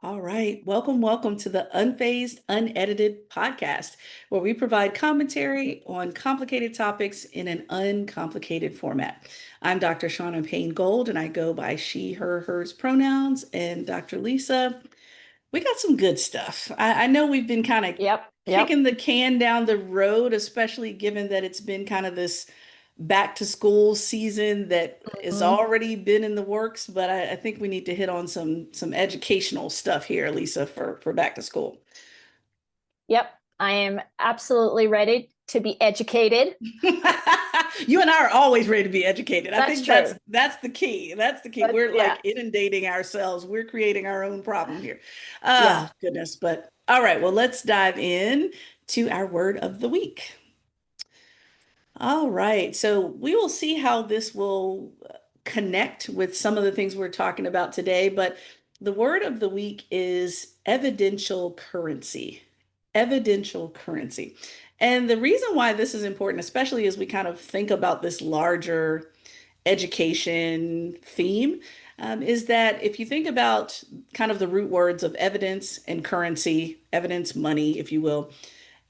All right. Welcome to the Unfazed, Unedited podcast, where we provide commentary on complicated topics in an uncomplicated format. I'm Dr. Shauna Payne Gold, and I go by she, her, hers pronouns. And Dr. Lisa, we got some good stuff. I know we've been kind of Yep. kicking the can down the road, especially given that it's been kind of this back to school season that has Mhm. already been in the works, but I think we need to hit on some educational stuff here, Lisa, for back to school. Yep. I am absolutely ready to be educated. You and I are always ready to be educated. I That's think that's true. that's the key. That's the key. But We're yeah, like inundating ourselves. We're creating our own problem here. yeah. Ah, goodness. But all right, well, let's dive in to our word of the week. All right. So we will see how this will connect with some of the things we're talking about today. But the word of the week is evidential currency. Evidential currency. And the reason why this is important, especially as we kind of think about this larger education theme, is that if you think about kind of the root words of evidence and currency, evidence, money, if you will,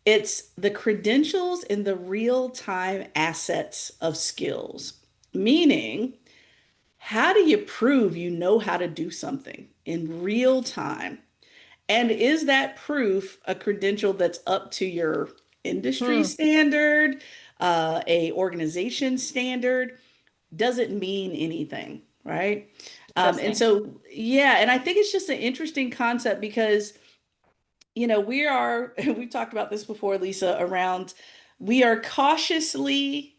it's the credentials and the real-time assets of skills. Meaning, how do you prove you know how to do something in real time? And is that proof a credential that's up to your industry Hmm. standard, a organization standard? Does it mean anything, right? And Interesting. so, yeah, and I think it's just an interesting concept because we are, we've talked about this before, Lisa, around we are cautiously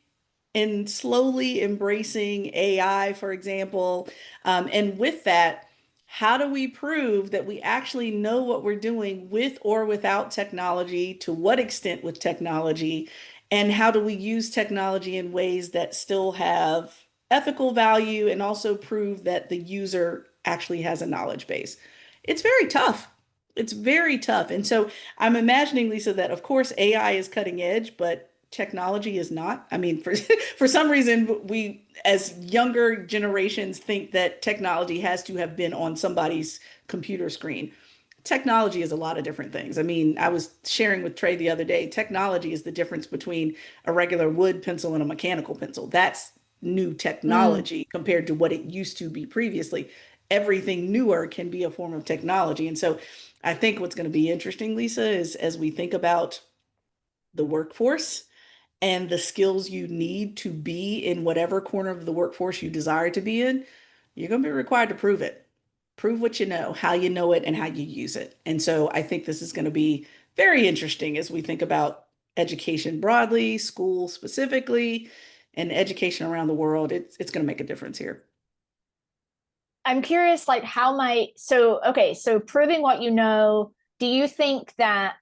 and slowly embracing AI, for example. And with that, how do we prove that we actually know what we're doing with or without technology? To what extent with technology? And how do we use technology in ways that still have ethical value and also prove that the user actually has a knowledge base? It's very tough. It's very tough. And so I'm imagining, Lisa, that of course AI is cutting edge, but technology is not. I mean, for for some reason, we as younger generations think that technology has to have been on somebody's computer screen. Technology is a lot of different things. I mean, I was sharing with Trey the other day, technology is the difference between a regular wood pencil and a mechanical pencil. That's new Hmm. technology compared to what it used to be previously. Everything newer can be a form of technology. And so I think what's going to be interesting, Lisa, is as we think about the workforce and the skills you need to be in whatever corner of the workforce you desire to be in, you're going to be required to prove it. Prove what you know, how you know it, and how you use it. And so I think this is going to be very interesting as we think about education broadly, school specifically, and education around the world. It's going to make a difference here. I'm curious, like, how might, so proving what you know, do you think that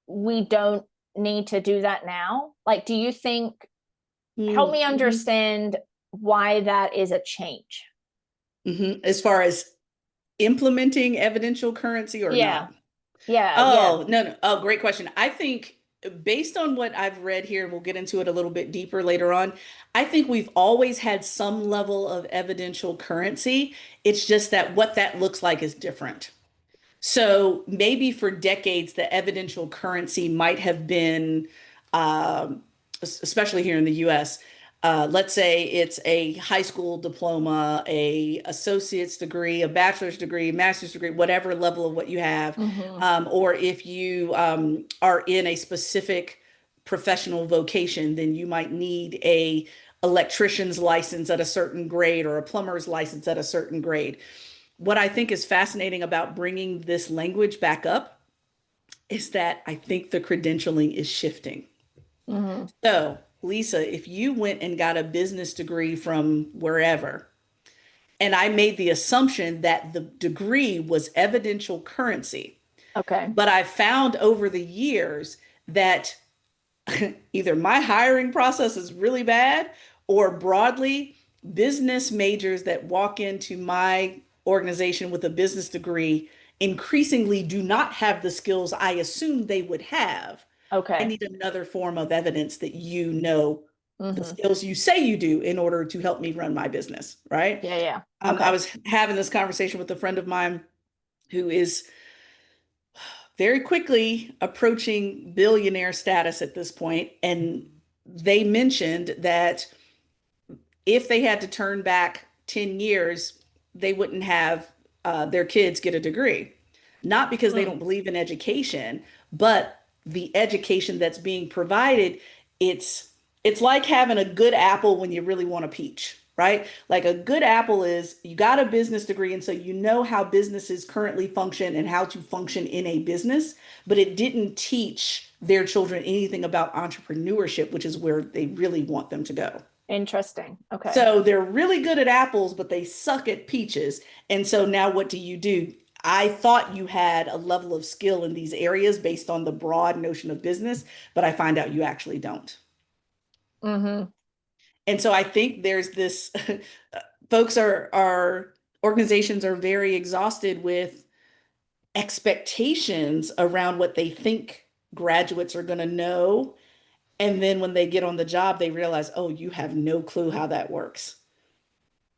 we don't need to do that now? Like, do you think, help me Mm-hmm. understand why that is a change? Mm-hmm. As far as implementing evidential currency or Yeah. not? Yeah. Oh, no, no. Oh, great question. I think based on what I've read here, and we'll get into it a little bit deeper later on, I think we've always had some level of evidential currency. It's just that what that looks like is different. So maybe for decades, the evidential currency might have been, um, especially here in the US, let's say it's a high school diploma, a associate's degree, a bachelor's degree, master's degree, whatever level of what you have, Hmm. or if you are in a specific professional vocation, then you might need a electrician's license at a certain grade or a plumber's license at a certain grade. What I think is fascinating about bringing this language back up is that I think the credentialing is shifting. Hmm. So, Lisa, if you went and got a business degree from wherever, and I made the assumption that the degree was evidential currency, Okay. but I found over the years that either my hiring process is really bad or broadly, business majors that walk into my organization with a business degree increasingly do not have the skills I assumed they would have. I Okay. need another form of evidence that you know the Hmm. skills you say you do in order to help me run my business, right? Yeah. I Okay. was having this conversation with a friend of mine who is very quickly approaching billionaire status at this point, and they mentioned that if they had to turn back 10 years, they wouldn't have their kids get a degree. Not because they Mm, don't believe in education, but the education that's being provided, it's it's like having a good apple when you really want a peach, right? Like a good apple is you got a business degree, and so you know how businesses currently function and how to function in a business, but it didn't teach their children anything about entrepreneurship, which is where they really want them to go. interesting. Okay. So they're really good at apples, but they suck at peaches. And so now what do? I thought you had a level of skill in these areas based on the broad notion of business, but I find out you actually don't. Hmm. And so I think there's this folks are organizations are very exhausted with expectations around what they think graduates are going to know. And then when they get on the job, they realize, oh, you have no clue how that works.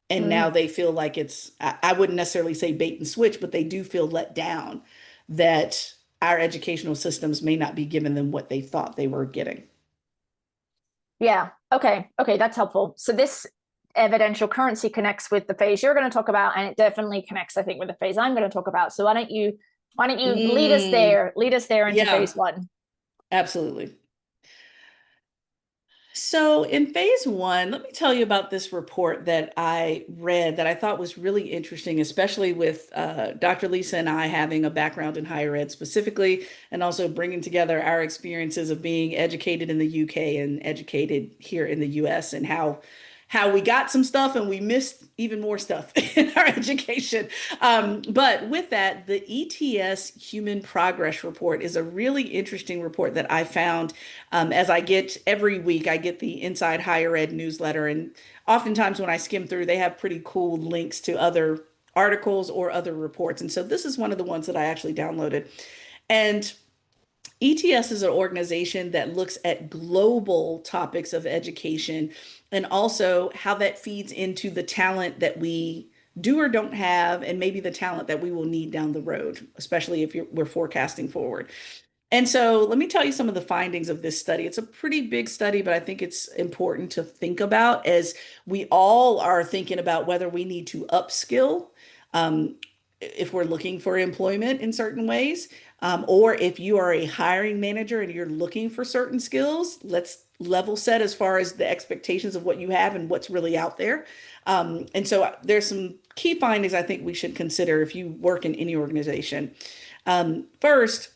And now Mm, they feel like I wouldn't necessarily say bait and switch, but they do feel let down that our educational systems may not be giving them what they thought they were getting. yeah. Okay. Okay. That's helpful. So this evidential currency connects with the phase you're going to talk about, and it definitely connects, I think, with the phase I'm going to talk about. So why don't you Mm, lead us there into yeah, phase one? absolutely. So, in phase one, let me tell you about this report that I read that I thought was really interesting, especially with Dr. Lisa and I having a background in higher ed specifically, and also bringing together our experiences of being educated in the UK and educated here in the US, and how we got some stuff and we missed even more stuff in our education. But with that, the ETS Human Progress Report is a really interesting report that I found as I get every week. I get the Inside Higher Ed newsletter, and oftentimes when I skim through, they have pretty cool links to other articles or other reports. And so this is one of the ones that I actually downloaded. And ETS is an organization that looks at global topics of education and also how that feeds into the talent that we do or don't have, and maybe the talent that we will need down the road, especially if we're forecasting forward. And so let me tell you some of the findings of this study. It's a pretty big study, but I think it's important to think about as we all are thinking about whether we need to upskill if we're looking for employment in certain ways, or if you are a hiring manager and you're looking for certain skills, let's level set as far as the expectations of what you have and what's really out there. And so there's some key findings I think we should consider if you work in any organization. First,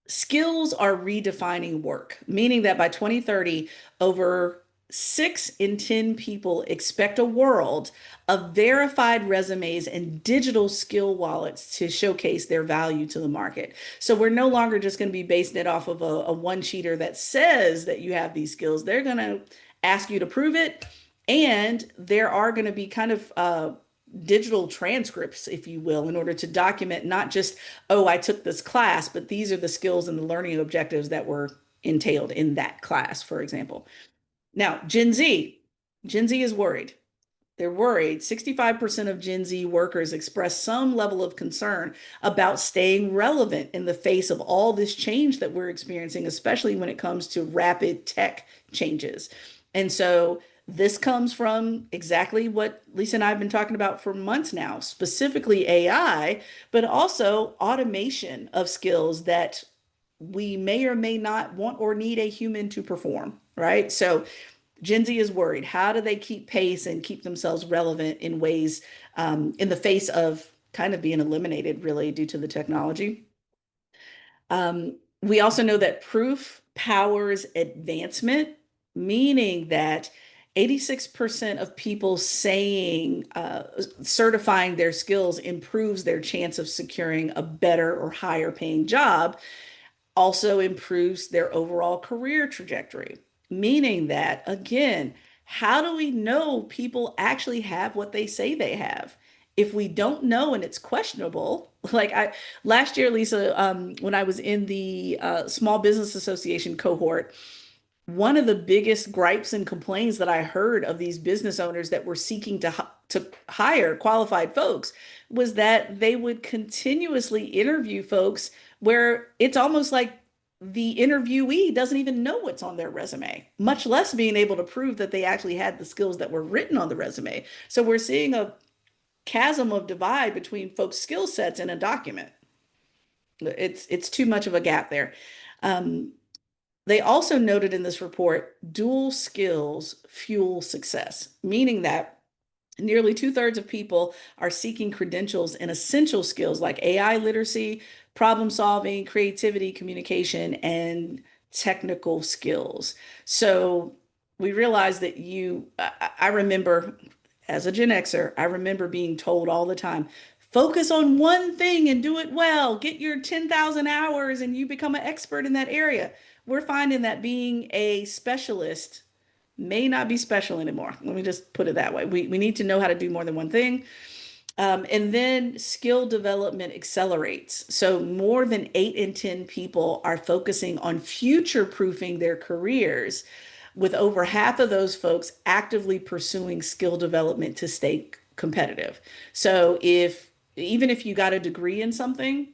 skills are redefining work, meaning that by 2030, over 6 in 10 people expect a world of verified resumes and digital skill wallets to showcase their value to the market. So we're no longer just going to be basing it off of a one-sheeter that says that you have these skills. They're going to ask you to prove it. And there are going to be kind of digital transcripts, if you will, in order to document not just, oh, I took this class, but these are the skills and the learning objectives that were entailed in that class, for example. Now, Gen Z is worried. They're worried. 65% of Gen Z workers express some level of concern about staying relevant in the face of all this change that we're experiencing, especially when it comes to rapid tech changes. And so this comes from exactly what Lisa and I have been talking about for months now, specifically AI, but also automation of skills that we may or may not want or need a human to perform, right? So Gen Z is worried. How do they keep pace and keep themselves relevant in ways in the face of kind of being eliminated, really, due to the technology? We also know that proof powers advancement, meaning that 86% of people saying certifying their skills improves their chance of securing a better or higher paying job, also improves their overall career trajectory. Meaning that, again, how do we know people actually have what they say they have? If we don't know and it's questionable, like I last year, Lisa, when I was in the Small Business Association cohort, one of the biggest gripes and complaints that I heard of these business owners that were seeking to to hire qualified folks was that they would continuously interview folks where it's almost like the interviewee doesn't even know what's on their resume, much less being able to prove that they actually had the skills that were written on the resume. So we're seeing a chasm of divide between folks' skill sets in a document. It's too much of a gap there. Um, they also noted in this report dual skills fuel success, meaning that nearly two-thirds of people are seeking credentials in essential skills like AI literacy, problem solving, creativity, communication, and technical skills. So we realized that I remember as a Gen Xer, I remember being told all the time, focus on one thing and do it well. Get your 10,000 hours and you become an expert in that area. We're finding that being a specialist may not be special anymore. Let me just put it that way. We need to know how to do more than one thing. And then skill development accelerates. So more than 8 in 10 people are focusing on future proofing their careers, with over half of those folks actively pursuing skill development to stay competitive. So even if you got a degree in something,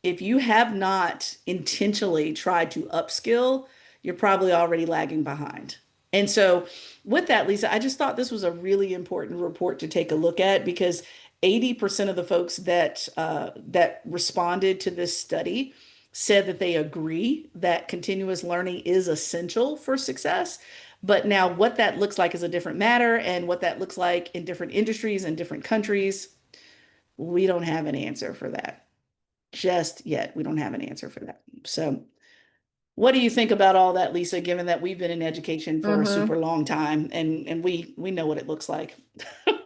if you have not intentionally tried to upskill, you're probably already lagging behind. And so, with that, Lisa, I just thought this was a really important report to take a look at because 80% of the folks that responded to this study said that they agree that continuous learning is essential for success. But now, what that looks like is a different matter, and what that looks like in different industries and different countries, we don't have an answer for that just yet. We don't have an answer for that. So, what do you think about all that, Lisa, given that we've been in education for a Mm-hmm. super long time and we know what it looks like?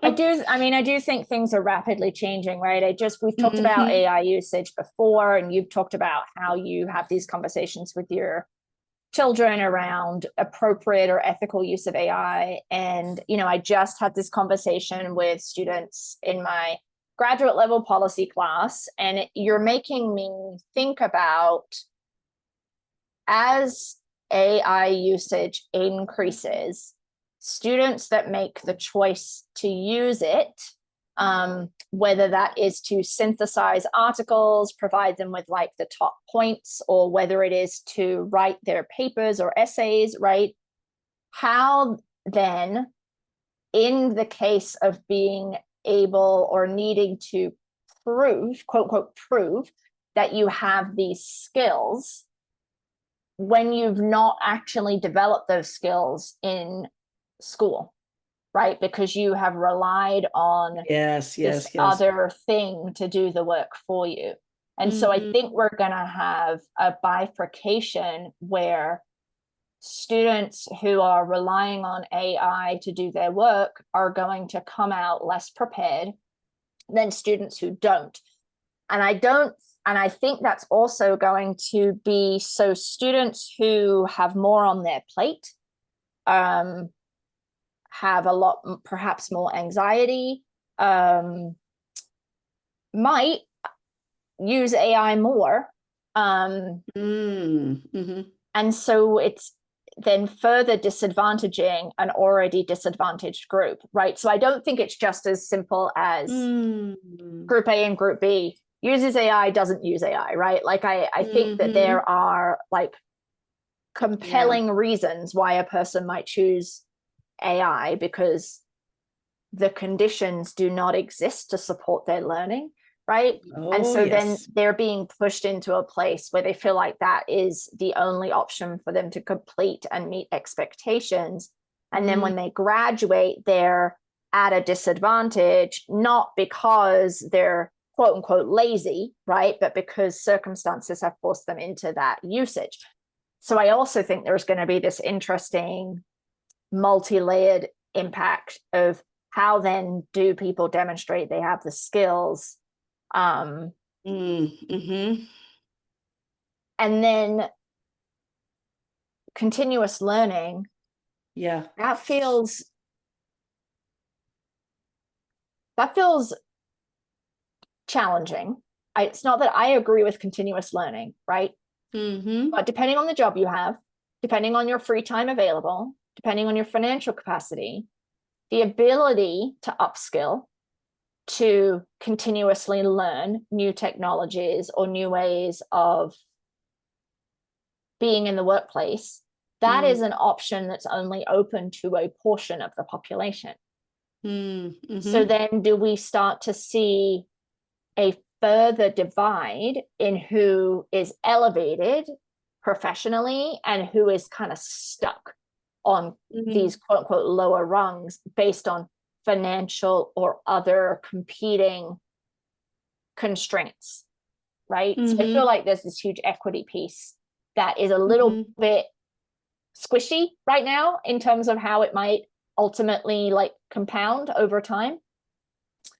I do think things are rapidly changing, right? We've talked about Hmm. AI usage before, and you've talked about how you have these conversations with your children around appropriate or ethical use of AI. And, I just had this conversation with students in my graduate level policy class, and you're making me think about as AI usage increases, students that make the choice to use it, whether that is to synthesize articles, provide them with like the top points, or whether it is to write their papers or essays, right? How then, in the case of being able or needing to prove, quote, unquote, prove that you have these skills, when you've not actually developed those skills in school, right? Because you have relied on Yes, this yes, yes. other thing to do the work for you. And so I Hmm. think we're going to have a bifurcation where students who are relying on AI to do their work are going to come out less prepared than students who don't. And I think that's also going to be so students who have more on their plate, have a lot, perhaps more anxiety, might use AI more. Mm-hmm. And so it's then further disadvantaging an already disadvantaged group, right? So I don't think it's just as simple as Mm-hmm. group A and group B uses AI, doesn't use AI, right? Like I think that Mm-hmm. there are like Yeah. compelling reasons why a person might choose AI because the conditions do not exist to support their learning, right? And Oh, so then yes. they're being pushed into a place where they feel like that is the only option for them to complete and meet expectations. And then Mm. when they graduate, they're at a disadvantage, not because they're quote unquote lazy, right? But because circumstances have forced them into that usage. So I also think there's going to be this interesting multi-layered impact of how then do people demonstrate they have the skills, um, Mm-hmm. and then continuous learning Yeah. that feels that feels challenging. It's not that I agree with continuous learning, right? Mm-hmm. But depending on the job you have, depending on your free time available, depending on your financial capacity, the ability to upskill, to continuously learn new technologies or new ways of being in the workplace, that is an option that's only open to a portion of the population. So then do we start to see a further divide in who is elevated professionally and who is kind of stuck on these quote unquote lower rungs based on financial or other competing constraints, right? So I feel like there's this huge equity piece that is a little bit squishy right now in terms of how it might ultimately like compound over time.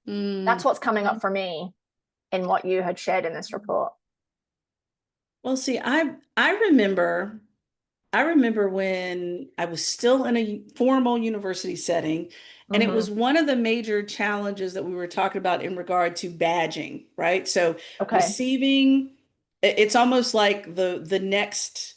That's what's coming up for me in what you had shared in this report. Well, see, I remember when I was still in a formal university setting, and it was one of the major challenges that we were talking about in regard to badging, right? So receiving, it's almost like the next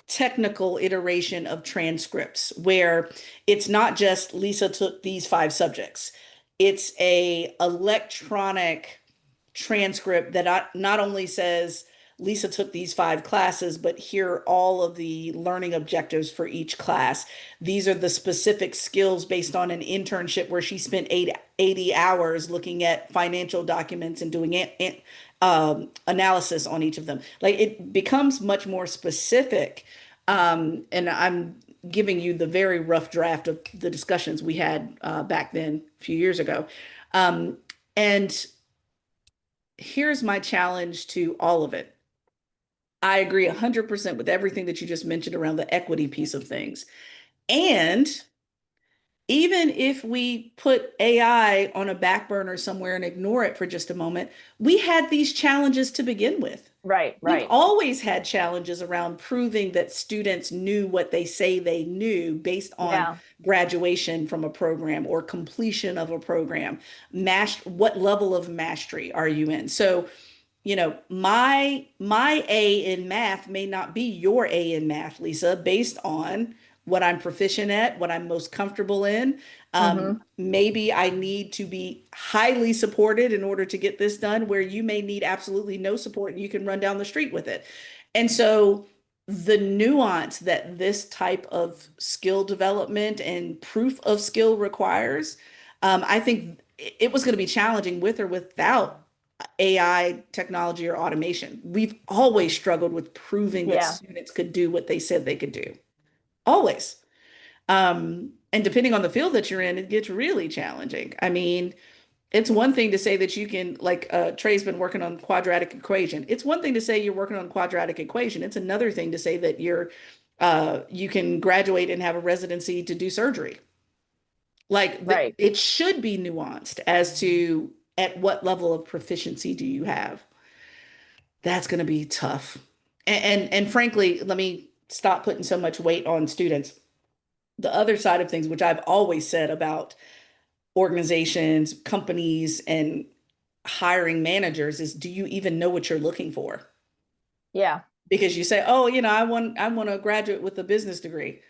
technical iteration of transcripts, where it's not just Lisa took these 5 subjects. It's a electronic transcript that not only says Lisa took these 5 classes, but here are all of the learning objectives for each class. These are the specific skills based on an internship where she spent 80 hours looking at financial documents and doing analysis on each of them. Like, it becomes much more specific. And I'm giving you the very rough draft of the discussions we had back then, a few years ago. And here's my challenge to all of it. I agree 100% with everything that you just mentioned around the equity piece of things. And even if we put AI on a back burner somewhere and ignore it for just a moment, we had these challenges to begin with. Right. We've always had challenges around proving that students knew what they say they knew based on graduation from a program or completion of a program. What level of mastery are you in? So, my A in math may not be your A in math, Lisa, based on what I'm proficient at, what I'm most comfortable in. Maybe I need to be highly supported in order to get this done, where you may need absolutely no support and you can run down the street with it. And so the nuance that this type of skill development and proof of skill requires, I think it was going to be challenging with or without AI technology or automation. We've always struggled with proving that students could do what they said they could do. Always. And depending on the field that you're in, it gets really challenging. I mean, it's one thing to say that you can, like, Trey's been working on quadratic equation. It's one thing to say you're working on quadratic equation. It's another thing to say that you can graduate and have a residency to do surgery. Like, it should be nuanced as to at what level of proficiency do you have. That's going to be tough. And frankly, let me stop putting so much weight on students. The other side of things, which I've always said about organizations, companies, and hiring managers, is, do you even know what you're looking for? Yeah. Because you say, oh, I want a graduate with a business degree.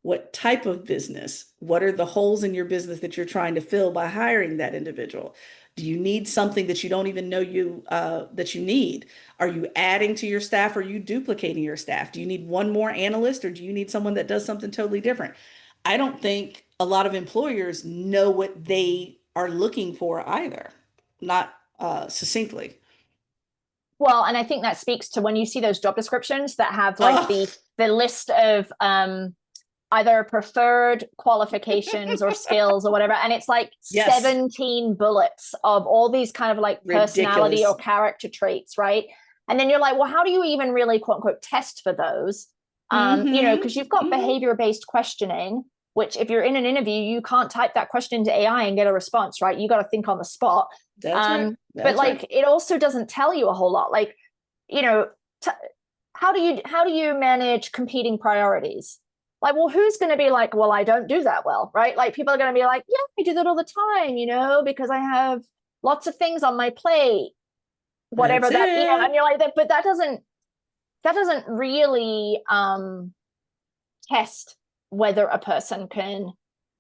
What type of business? What are the holes in your business that you're trying to fill by hiring that individual? Do you need something that you don't even know that you need? Are you adding to your staff? Or are you duplicating your staff? Do you need one more analyst, or do you need someone that does something totally different? I don't think a lot of employers know what they are looking for either, not succinctly. Well, and I think that speaks to when you see those job descriptions that have like the list of either preferred qualifications or skills or whatever, and it's like 17 bullets of all these kind of like personality or character traits, right? And then you're like, well, how do you even really quote unquote test for those? Because you've got behavior-based questioning, which if you're in an interview, you can't type that question into AI and get a response, right? You got to think on the spot. But like, it also doesn't tell you a whole lot. Like, how do you manage competing priorities? Like, well, who's going to be like, well, I don't do that well, right? Like, people are going to be like, yeah, I do that all the time, because I have lots of things on my plate, whatever that, and you're like, but that doesn't really test whether a person can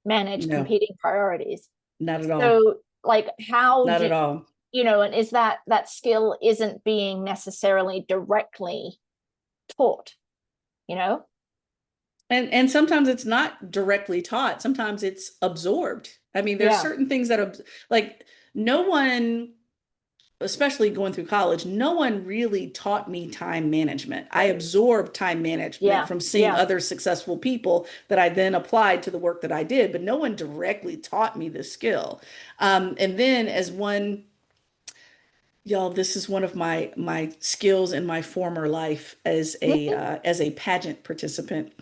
manage No, competing priorities. not at all. So like how Not do at all. and is that skill isn't being necessarily directly taught, you know? And sometimes it's not directly taught. Sometimes it's absorbed. I mean, there's Yeah. certain things that are like no one, especially going through college, no one really taught me time management. I absorbed time management Yeah. from seeing Yeah. other successful people that I then applied to the work that I did, but no one directly taught me the skill. And then as one Y'all, this is one of my skills in my former life as a pageant participant.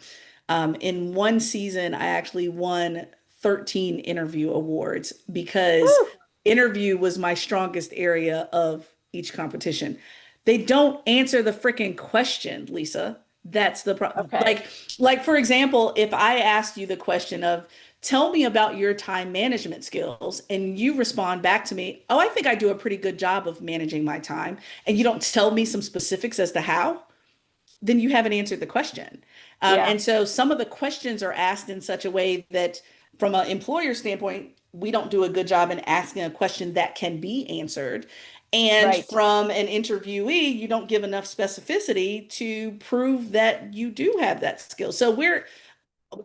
In one season, I actually won 13 interview awards because Woo. interview was my strongest area of each competition. They don't answer the freaking question, Lisa. That's the problem. Okay. Like for example, if I asked you the question of tell me about your time management skills and you respond back to me, oh, I think I do a pretty good job of managing my time, and you don't tell me some specifics as to how, then you haven't answered the question. Yeah. And so some of the questions are asked in such a way that, from an employer standpoint, we don't do a good job in asking a question that can be answered. And Right. from an interviewee, you don't give enough specificity to prove that you do have that skill. So we're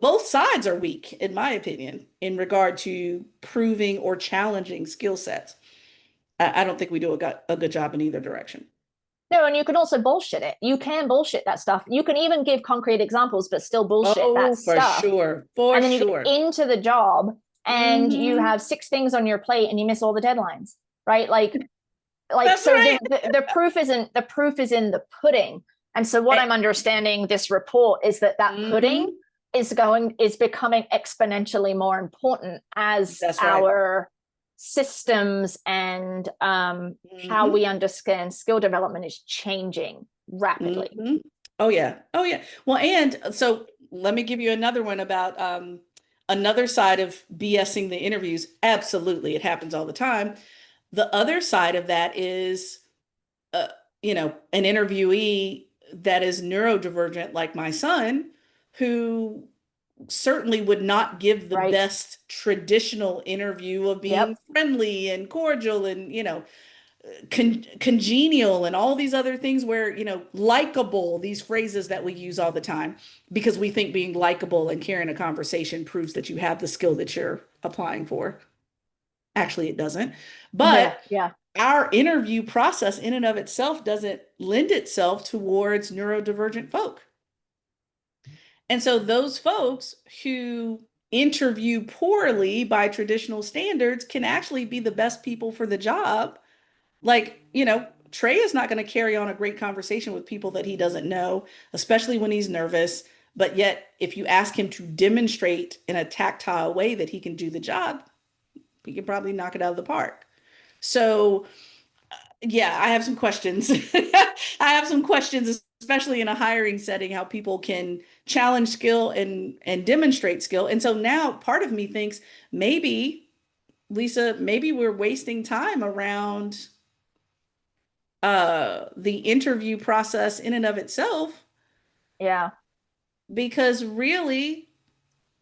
both sides are weak, in my opinion, in regard to proving or challenging skill sets. I don't think we do a good job in either direction. No, and you can also bullshit it. You can bullshit that stuff. You can even give concrete examples, but still bullshit that Oh, for stuff. sure. For And then you get sure. into the job and you Hmm. have 6 things on your plate and you miss all the deadlines, right? That's So right. the proof isn't the proof is in the pudding. And so what Eh, I'm understanding this report is that pudding mhm. is becoming exponentially more important as That's right. our systems and how Hmm. we understand skill development is changing rapidly. Hmm. Oh yeah. Oh yeah. Well, and so let me give you another one about another side of BSing the interviews. Absolutely, it happens all the time. The other side of that is, uh, an interviewee that is neurodivergent, like my son, who certainly would not give the Right. best traditional interview of being Yep. friendly and cordial and congenial and all these other things where likable, these phrases that we use all the time because we think being likable and carrying a conversation proves that you have the skill that you're applying for. Actually, it doesn't. Yeah. But Yeah. our interview process in and of itself doesn't lend itself towards neurodivergent folk. And so those folks who interview poorly by traditional standards can actually be the best people for the job. Like, Trey is not going to carry on a great conversation with people that he doesn't know, especially when he's nervous. But yet, if you ask him to demonstrate in a tactile way that he can do the job, he can probably knock it out of the park. So, yeah, I have some questions. I have some questions, especially in a hiring setting, how people can challenge skill and demonstrate skill. And so now part of me thinks maybe, Lisa, maybe we're wasting time around the interview process in and of itself, Yeah. because really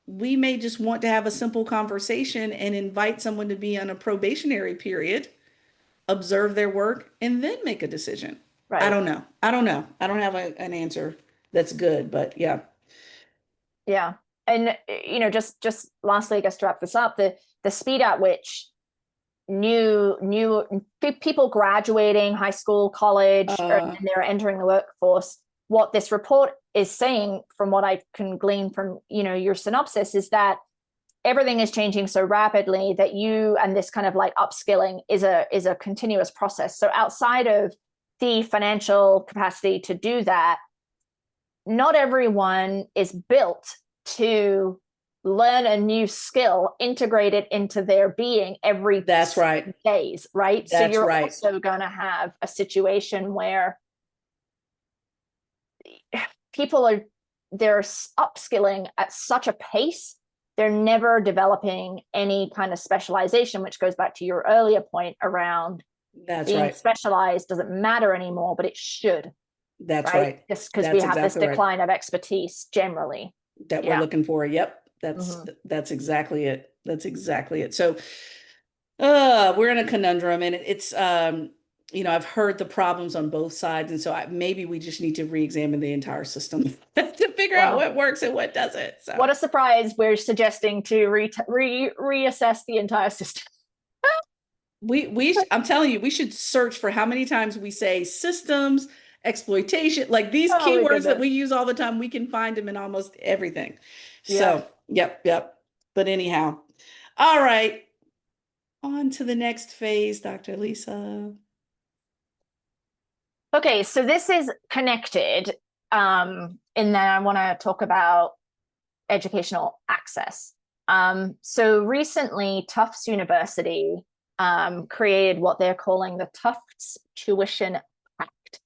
we may just want to have a simple conversation and invite someone to be on a probationary period, observe their work, and then make a decision. I Right. don't know. I don't know. I don't have an answer that's good, but yeah. Yeah. And just lastly, I guess to wrap this up, the speed at which new people graduating high school, college, and Uh, they're entering the workforce, what this report is saying, from what I can glean from your synopsis, is that everything is changing so rapidly that and this kind of like upskilling is a continuous process. So outside of the financial capacity to do that, not everyone is built to learn a new skill, integrate it into their being every that's right. days, right? So That's you're right. also going to have a situation where people they're upskilling at such a pace, they're never developing any kind of specialization, which goes back to your earlier point around That's being right. specialized doesn't matter anymore, but it should, That's right? right. Just because we That's have this exactly right. decline of expertise generally. That we're Yeah. looking for. Yep. That's exactly it. That's exactly it. So we're in a conundrum, and it's I've heard the problems on both sides, and so maybe we just need to re-examine the entire system to figure out Well, what works and what doesn't. So what a surprise! We're suggesting to reassess the entire system. I'm telling you, we should search for how many times we say systems, exploitation, like these Oh my keywords that goodness. we use all the time. We can find them in almost everything. Yeah. So, yep. But anyhow, all right. On to the next phase, Dr. Lisa. Okay, so this is connected, in that I want to talk about educational access. So recently, Tufts University created what they're calling the Tufts Tuition Pact.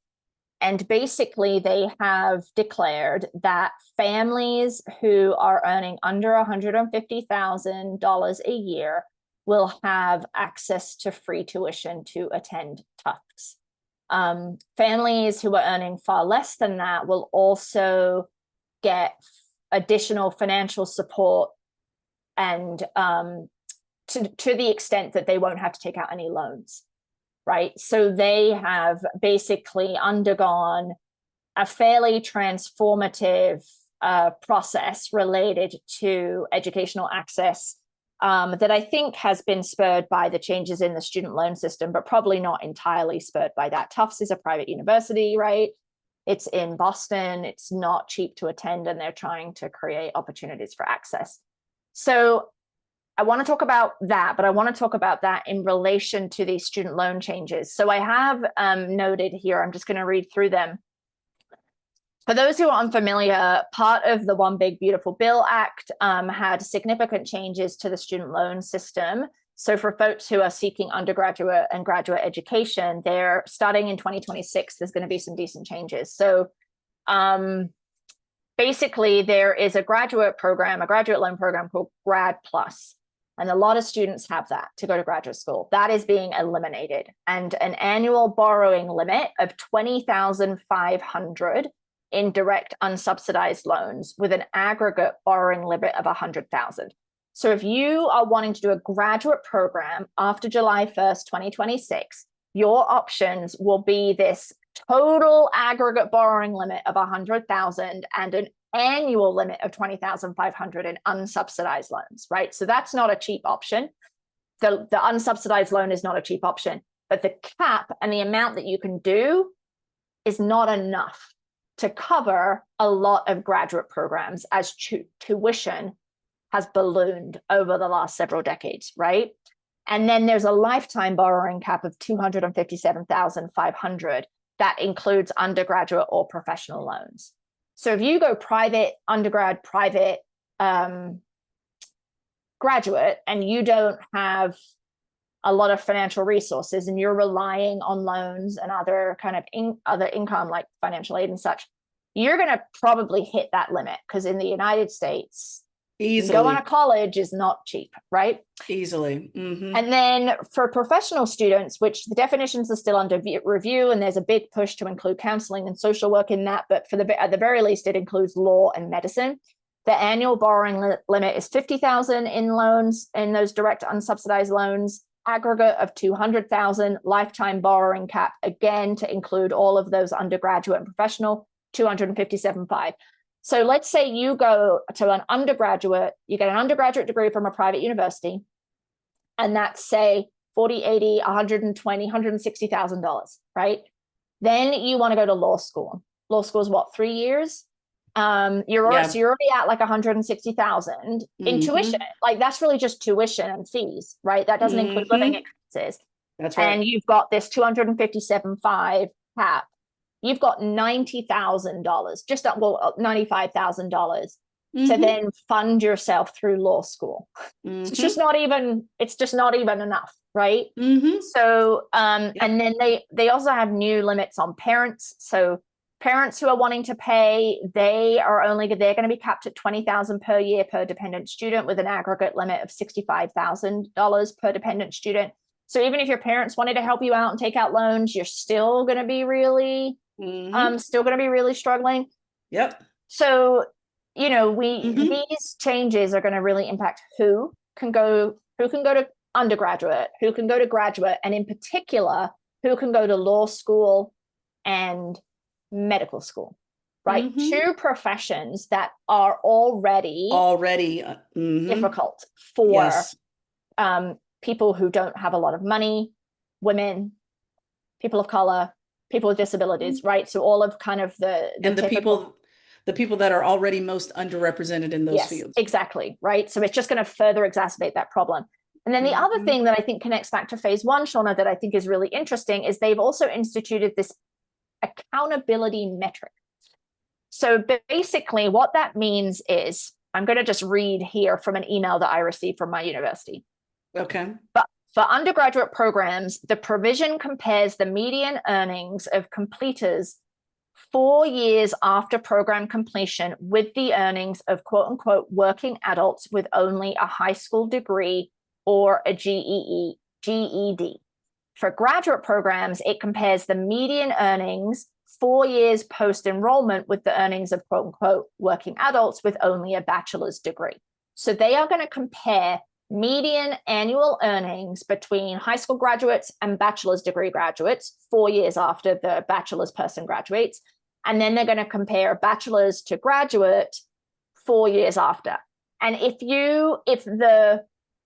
And basically, they have declared that families who are earning under $150,000 a year will have access to free tuition to attend Tufts. Families who are earning far less than that will also get additional financial support, and to the extent that they won't have to take out any loans, right? So they have basically undergone a fairly transformative process related to educational access, that I think has been spurred by the changes in the student loan system, but probably not entirely spurred by that. Tufts is a private university, right? It's in Boston. It's not cheap to attend, and they're trying to create opportunities for access. So I want to talk about that, but I want to talk about that in relation to these student loan changes. So I have noted here, I'm just going to read through them. For those who are unfamiliar, part of the One Big Beautiful Bill Act had significant changes to the student loan system. So for folks who are seeking undergraduate and graduate education, they're starting in 2026, there's going to be some decent changes. So basically, there is a graduate loan program called Grad PLUS. And a lot of students have that to go to graduate school. That is being eliminated. And an annual borrowing limit of $20,500 in direct unsubsidized loans with an aggregate borrowing limit of $100,000. So if you are wanting to do a graduate program after July 1st, 2026, your options will be this total aggregate borrowing limit of $100,000 and an annual limit of $20,500 in unsubsidized loans, right? So that's not a cheap option. The unsubsidized loan is not a cheap option, but the cap and the amount that you can do is not enough to cover a lot of graduate programs as tuition has ballooned over the last several decades, right? And then there's a lifetime borrowing cap of $257,500 that includes undergraduate or professional loans. So if you go private undergrad, private graduate, and you don't have a lot of financial resources and you're relying on loans and other kind of other income like financial aid and such, you're going to probably hit that limit, because in the United States, going to college is not cheap, right? Easily. Mm-hmm. And then for professional students, which the definitions are still under review, and there's a big push to include counseling and social work in that, but at the very least, it includes law and medicine. The annual borrowing limit is $50,000 in loans, in those direct unsubsidized loans, aggregate of $200,000, lifetime borrowing cap, again, to include all of those undergraduate and professional, $257,500. So let's say you go to an undergraduate, you get an undergraduate degree from a private university, and that's say $40,000, $80,000, $120,000, $160,000, right? Then you want to go to law school. Law school is what, 3 years? So you're already at like 160,000 in tuition. Like that's really just tuition and fees, right? That doesn't include living expenses. That's right. And you've got this $257,500 cap. You've got $90,000, just $95,000 to then fund yourself through law school. It's just not even enough, right? So and then they also have new limits on parents. So parents who are wanting to pay, they're going to be capped at $20,000 per year per dependent student, with an aggregate limit of $65,000 per dependent student. So even if your parents wanted to help you out and take out loans, you're still going to be really struggling. Yep. So you know, Mm-hmm. these changes are going to really impact who can go to undergraduate, who can go to graduate, and in particular, who can go to law school and medical school, right? Mm-hmm. Two professions that are already Already. difficult for Yes. people who don't have a lot of money, women, people of color, people with disabilities, right? So all of kind of the And typical. the people that are already most underrepresented in those Yes, fields. exactly, right? So it's just going to further exacerbate that problem. And then the other Mm-hmm. thing that I think connects back to phase one, Shauna, that I think is really interesting is they've also instituted this accountability metric. So basically, what that means is I'm going to just read here from an email that I received from my university. Okay. But for undergraduate programs, the provision compares the median earnings of completers 4 years after program completion with the earnings of quote unquote working adults with only a high school degree or a GED. For graduate programs, it compares the median earnings 4 years post enrollment with the earnings of quote unquote working adults with only a bachelor's degree. So they are going to compare median annual earnings between high school graduates and bachelor's degree graduates 4 years after the bachelor's person graduates. And then they're going to compare bachelor's to graduate 4 years after. And if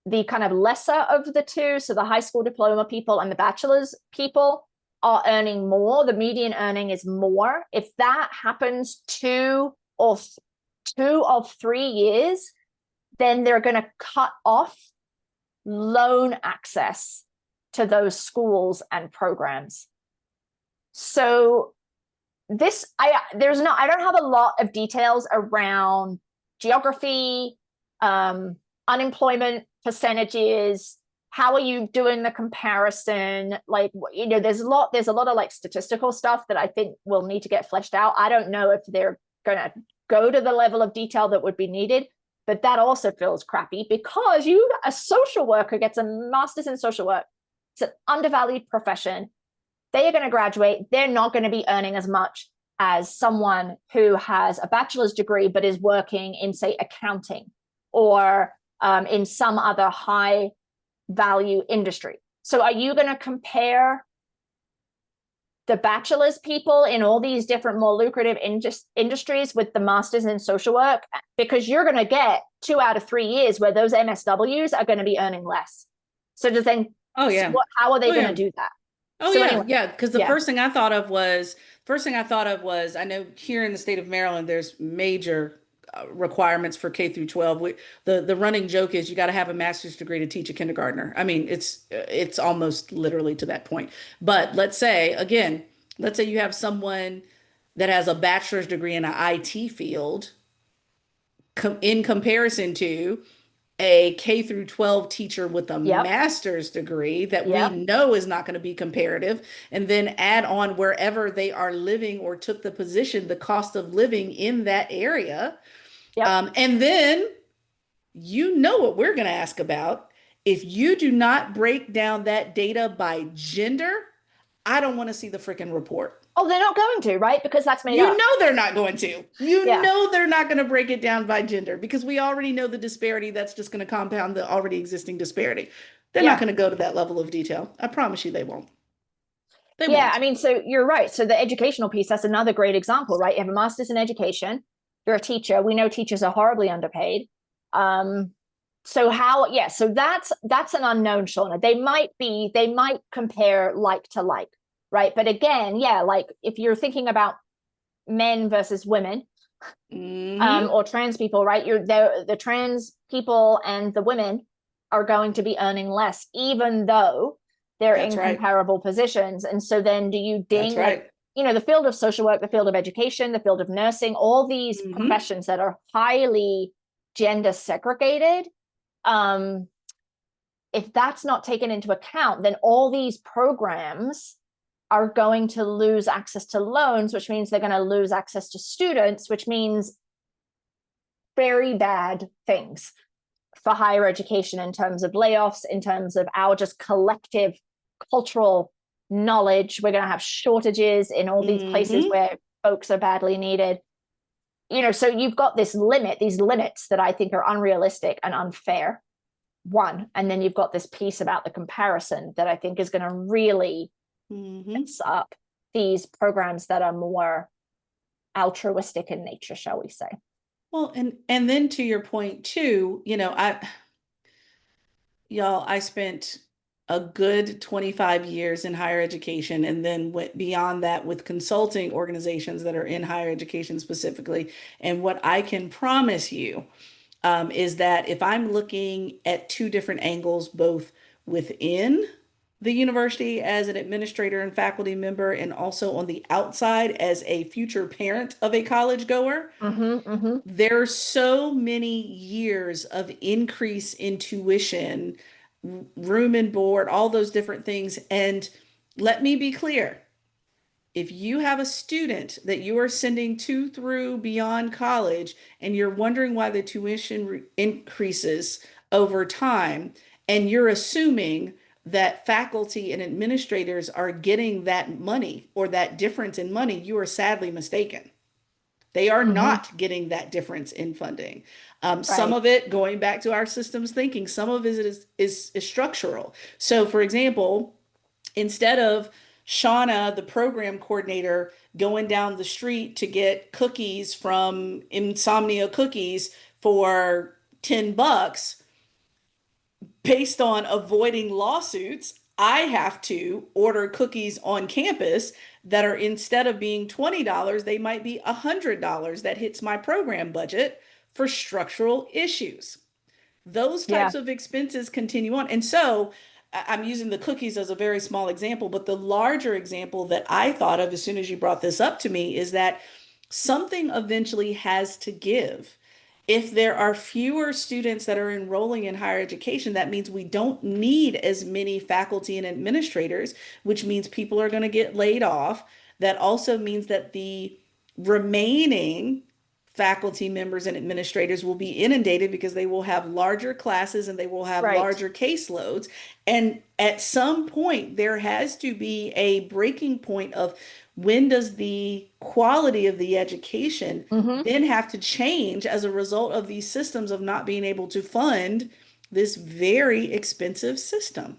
the kind of lesser of the two, so the high school diploma people and the bachelor's people are earning more, the median earning is more. If that happens two of 3 years, then they're going to cut off loan access to those schools and programs. So I don't have a lot of details around geography, unemployment percentages. How are you doing the comparison? Like, there's a lot of like statistical stuff that I think will need to get fleshed out. I don't know if they're going to go to the level of detail that would be needed, but that also feels crappy because a social worker gets a master's in social work. It's an undervalued profession. They are going to graduate. They're not going to be earning as much as someone who has a bachelor's degree but is working in, say, accounting or in some other high value industry. So are you going to compare the bachelor's people in all these different more lucrative industries with the masters in social work? Because you're going to get 2 out of 3 years where those MSWs are going to be earning less. So Oh yeah. how are they Oh going yeah. to do that? Oh So yeah, anyway, yeah. Because the yeah, first thing I thought of was I know here in the state of Maryland, there's major requirements for K through 12. The running joke is you got to have a master's degree to teach a kindergartner. I mean, it's almost literally to that point. But let's say you have someone that has a bachelor's degree in an IT field in comparison to a K through 12 teacher with a yep, master's degree that we yep, know is not going to be comparative, and then add on wherever they are living or took the position, the cost of living in that area. yep. And then you know what we're going to ask about. If you do not break down that data by gender, I don't want to see the freaking report. Oh, they're not going to, right? Because that's made You up. know they're not going to. You Yeah, know they're not going to break it down by gender because we already know the disparity that's just going to compound the already existing disparity. They're not yeah, going to go to that level of detail. I promise you they won't. They yeah. I won't. mean, so you're right. So the educational piece, that's another great example, right? You have a master's in education. You're a teacher. We know teachers are horribly underpaid. Um, so that's an unknown, Shauna. They might compare like to like, right? But again, yeah, like if you're thinking about men versus women, Hmm. or trans people, right? The trans people and the women are going to be earning less, even though they're That's in right. comparable positions. And so then do you That's ding like, right. the field of social work, the field of education, the field of nursing, all these Hmm. professions that are highly gender segregated. Um, if that's not taken into account, then all these programs are going to lose access to loans, which means they're going to lose access to students, which means very bad things for higher education in terms of layoffs, in terms of our just collective cultural knowledge. We're going to have shortages in all these places Hmm. where folks are badly needed. so you've got these limits that I think are unrealistic and unfair. One, and then you've got this piece about the comparison that I think is going to really mess up these programs that are more altruistic in nature, shall we say. Well, and then to your point too, I spent a good 25 years in higher education and then went beyond that with consulting organizations that are in higher education specifically. And what I can promise you is that if I'm looking at two different angles, both within the university as an administrator and faculty member, and also on the outside as a future parent of a college goer, there's so many years of increase in tuition, room and board, all those different things. And let me be clear, if you have a student that you are sending to through beyond college and you're wondering why the tuition increases over time, and you're assuming that faculty and administrators are getting that money or that difference in money, you are sadly mistaken. They are not getting that difference in funding. Some of it, going back to our systems thinking, some of it is structural. So, for example, instead of Shauna, the program coordinator, going down the street to get cookies from Insomnia Cookies for $10, based on avoiding lawsuits, I have to order cookies on campus that are, instead of being $20, they might be $100 that hits my program budget for structural issues. Those types of expenses continue on. And so I'm using the cookies as a very small example, but the larger example that I thought of as soon as you brought this up to me is that something eventually has to give. If there are fewer students that are enrolling in higher education, that means we don't need as many faculty and administrators, which means people are going to get laid off. That also means that the remaining faculty members and administrators will be inundated because they will have larger classes and they will have larger caseloads. And at some point, there has to be a breaking point of when does the quality of the education then have to change as a result of these systems of not being able to fund this very expensive system.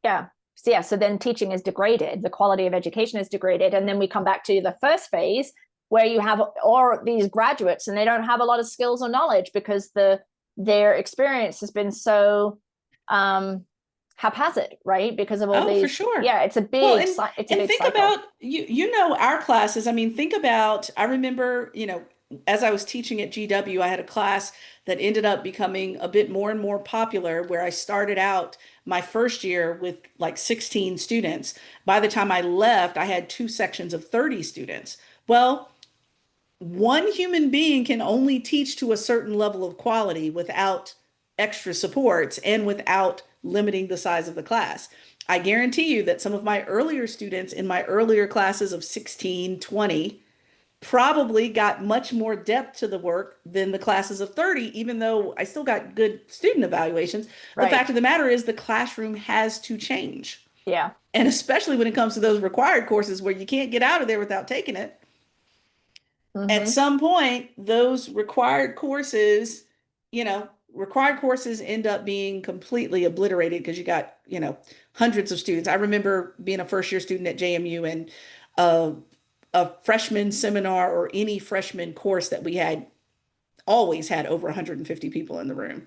Yeah. So then teaching is degraded, the quality of education is degraded. And then we come back to the first phase where you have all these graduates and they don't have a lot of skills or knowledge because their experience has been so haphazard, right? Because of all these. For sure. Yeah, it's a big, Well, it's a big think cycle. about our classes. I mean, think about, I remember, as I was teaching at GW, I had a class that ended up becoming a bit more and more popular where I started out my first year with like 16 students. By the time I left, I had two sections of 30 students. Well, one human being can only teach to a certain level of quality without extra supports and without limiting the size of the class. I guarantee you that some of my earlier students in my earlier classes of 16, 20 probably got much more depth to the work than the classes of 30, even though I still got good student evaluations. The fact of the matter is the classroom has to change. Yeah. And especially when it comes to those required courses where you can't get out of there without taking it. At some point, those required courses end up being completely obliterated because you got, hundreds of students. I remember being a first year student at JMU and a freshman seminar or any freshman course that we had always had over 150 people in the room.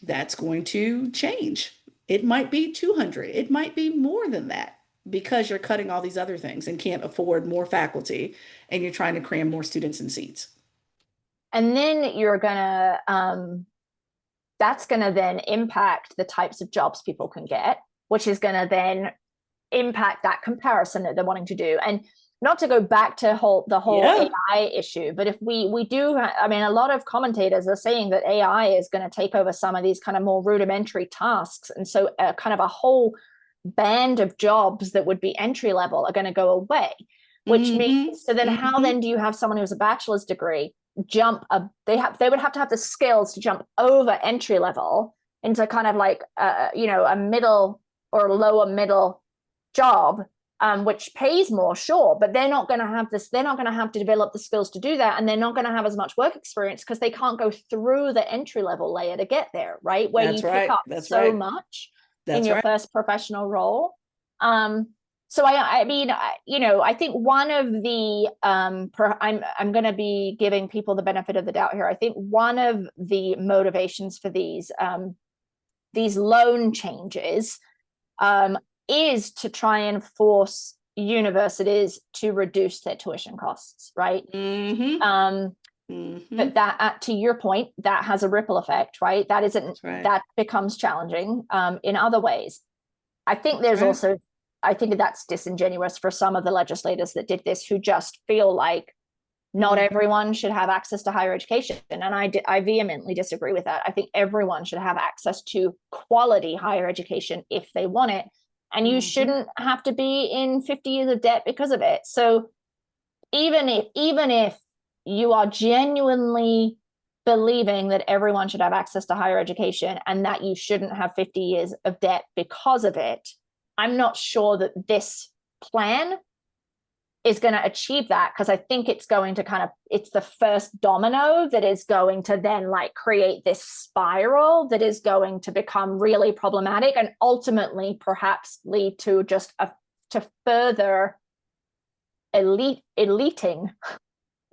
That's going to change. It might be 200. It might be more than that because you're cutting all these other things and can't afford more faculty and you're trying to cram more students in seats. And then you're gonna that's gonna then impact the types of jobs people can get, which is gonna then impact that comparison that they're wanting to do. And not to go back to the whole AI issue, but if we do, I mean, a lot of commentators are saying that AI is going to take over some of these kind of more rudimentary tasks. And so kind of a whole band of jobs that would be entry level are going to go away, which means, so then how then do you have someone who has a bachelor's degree they would have to have the skills to jump over entry level into kind of like, a middle or lower middle job which pays more, sure, but they're not going to have this, they're not going to have to develop the skills to do that, and they're not going to have as much work experience because they can't go through the entry level layer to get there, right? Where you pick up so much in your first professional role. So I mean, I think one of the I'm going to be giving people the benefit of the doubt here. I think one of the motivations for these loan changes is to try and force universities to reduce their tuition costs, right? But that, to your point, that has a ripple effect, right? That isn't that becomes challenging in other ways. I think there's also, I think that's disingenuous for some of the legislators that did this, who just feel like not everyone should have access to higher education. And I vehemently disagree with that. I think everyone should have access to quality higher education if they want it. And you shouldn't have to be in 50 years of debt because of it. So even if you are genuinely believing that everyone should have access to higher education and that you shouldn't have 50 years of debt because of it, I'm not sure that this plan is going to achieve that, because I think it's going to it's the first domino that is going to then like create this spiral that is going to become really problematic and ultimately perhaps lead to just to further eliting,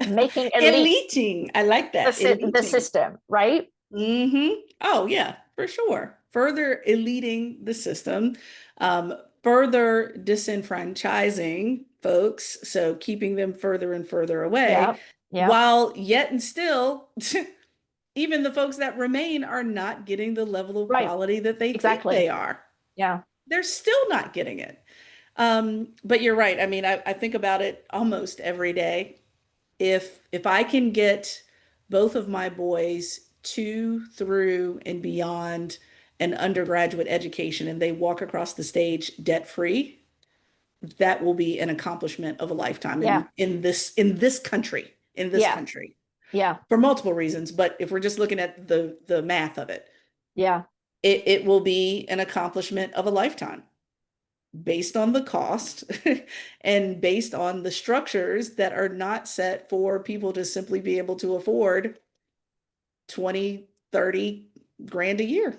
making eliting. I like that. The system, right? Oh yeah, for sure. Further eliting the system, further disenfranchising folks, so keeping them further and further away, while yet and still, even the folks that remain are not getting the level of quality that they think they are. Yeah. They're still not getting it. But you're right. I mean, I think about it almost every day. If I can get both of my boys to, through, and beyond an undergraduate education, and they walk across the stage debt-free, that will be an accomplishment of a lifetime in this country, Yeah. For multiple reasons. But if we're just looking at the math of it, yeah, it will be an accomplishment of a lifetime based on the cost and based on the structures that are not set for people to simply be able to afford 20, 30 grand a year.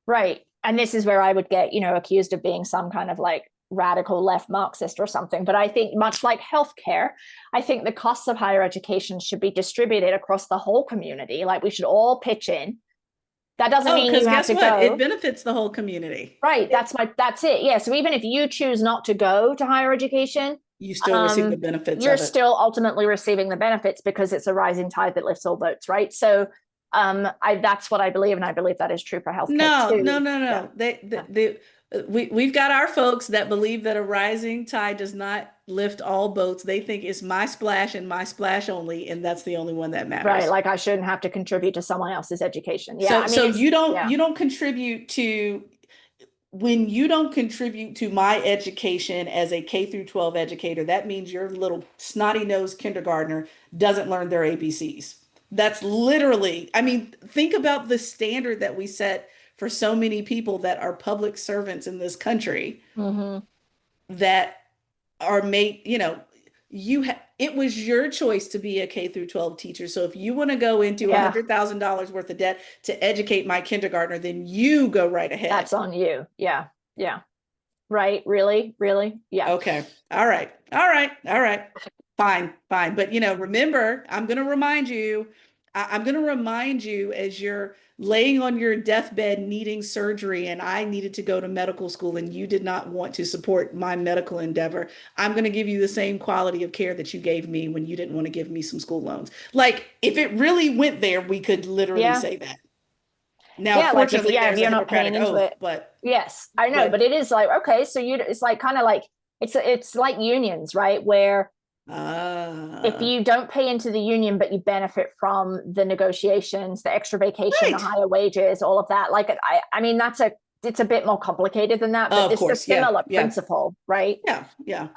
Right. And this is where I would get, accused of being some kind of like radical left Marxist or something. But I think much like healthcare, I think the costs of higher education should be distributed across the whole community. Like we should all pitch in. That doesn't mean you have to go. It benefits the whole community. Right. That's it. Yeah. So even if you choose not to go to higher education, you still receive the benefits. You're still ultimately receiving the benefits because it's a rising tide that lifts all boats. Right. So that's what I believe, and I believe that is true for healthcare too. No. We've got our folks that believe that a rising tide does not lift all boats. They think it's my splash and my splash only, and that's the only one that matters. Right, like I shouldn't have to contribute to someone else's education. Yeah, so you don't contribute to, when you don't contribute to my education as a K through 12 educator, that means your little snotty-nosed kindergartner doesn't learn their ABCs. That's literally, I mean, think about the standard that we set for so many people that are public servants in this country that are made, it was your choice to be a K through 12 teacher. So if you want to go into $100,000 worth of debt to educate my kindergartner, then you go right ahead. That's on you. Yeah. Yeah. Right. Really? Yeah. Okay. All right. Fine. But, remember, I'm going to remind you as you're laying on your deathbed needing surgery, and I needed to go to medical school and you did not want to support my medical endeavor, I'm going to give you the same quality of care that you gave me when you didn't want to give me some school loans. Like, if it really went there, we could literally say that. Now, fortunately, if you're not paying into it, but yes, I know, but it is like, okay, so it's like kind of like it's like unions, right? Where if you don't pay into the union, but you benefit from the negotiations, the extra vacation, the higher wages, all of that. Like, I mean, it's a bit more complicated than that, but it's a similar principle, right? Yeah.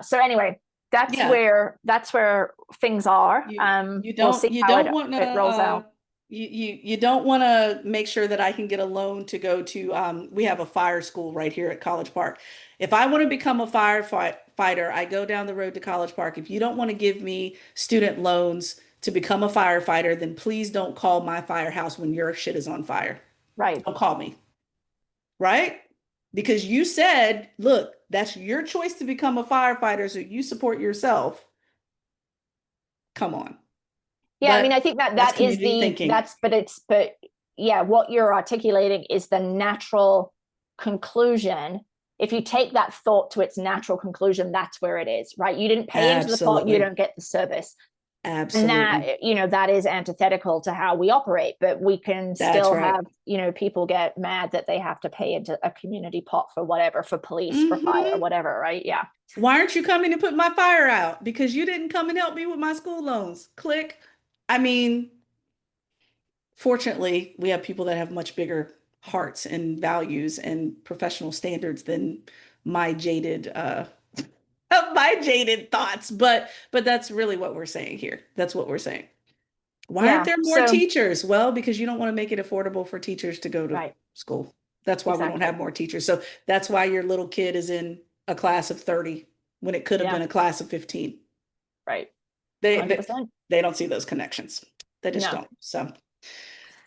So anyway, that's where things are. You don't want to, it rolls out. you don't want to make sure that I can get a loan to go to, we have a fire school right here at College Park. If I want to become a firefighter, I go down the road to College Park. If you don't want to give me student loans to become a firefighter, then please don't call my firehouse when your shit is on fire. Right. Don't call me, right? Because you said, look, that's your choice to become a firefighter, so you support yourself. Come on. Yeah, I But mean, I think that that's that is community thinking. but yeah, what you're articulating is the natural conclusion. If you take that thought to its natural conclusion, that's where it is, right? You didn't pay into the pot, you Absolutely. don't get the service. And Absolutely. that, that is antithetical to how we operate, but we can That's still right. have, people get mad that they have to pay into a community pot for whatever, for police, for fire, Hmm. whatever, right? Yeah. Why aren't you coming to put my fire out? Because you didn't come and help me with my school loans. Click. I mean, fortunately, we have people that have much bigger hearts and values and professional standards than my jaded my jaded thoughts. But that's really what we're saying here. That's what we're saying. Why aren't Yeah. there more So, teachers? Well, because you don't want to make it affordable for teachers to go to right. school. That's why we don't have Exactly. more teachers. So that's why your little kid is in a class of 30 when it could have Yeah. been a class of 15. Right. They they, 100%. they don't see those connections. They just No. don't. So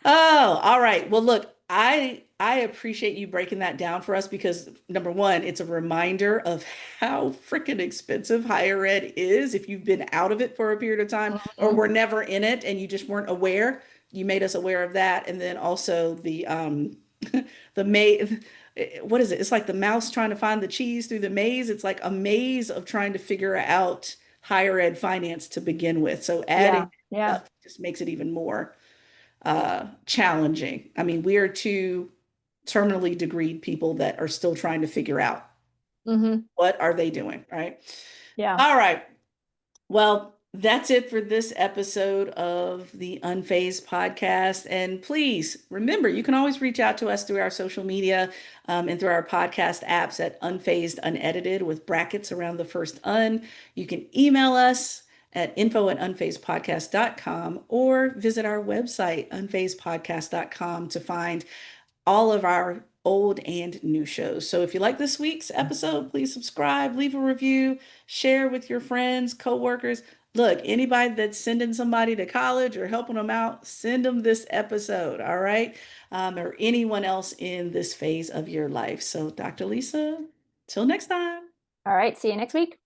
oh, all right. Well, look, I appreciate you breaking that down for us because number one, it's a reminder of how freaking expensive higher ed is if you've been out of it for a period of time or Mhm. were never in it and you just weren't aware. You made us aware of that. And then also the the maze, what is it? It's like the mouse trying to find the cheese through the maze. It's like a maze of trying to figure out higher ed finance to begin with. So adding Yeah. Yeah. stuff just makes it even more challenging. I mean, we are two terminally degreed people that are still trying to figure out Hmm. what are they doing, right? Yeah. All right. Well, that's it for this episode of the Unfazed podcast. And please remember, you can always reach out to us through our social media and through our podcast apps at Unfazed Unedited with brackets around the first un. You can email us at info@unfazedpodcast.com or visit our website, unfazedpodcast.com, to find all of our old and new shows. So if you like this week's episode, please subscribe, leave a review, share with your friends, coworkers. Look, anybody that's sending somebody to college or helping them out, send them this episode, all right? Or anyone else in this phase of your life. So, Dr. Lisa, till next time. All right. See you next week.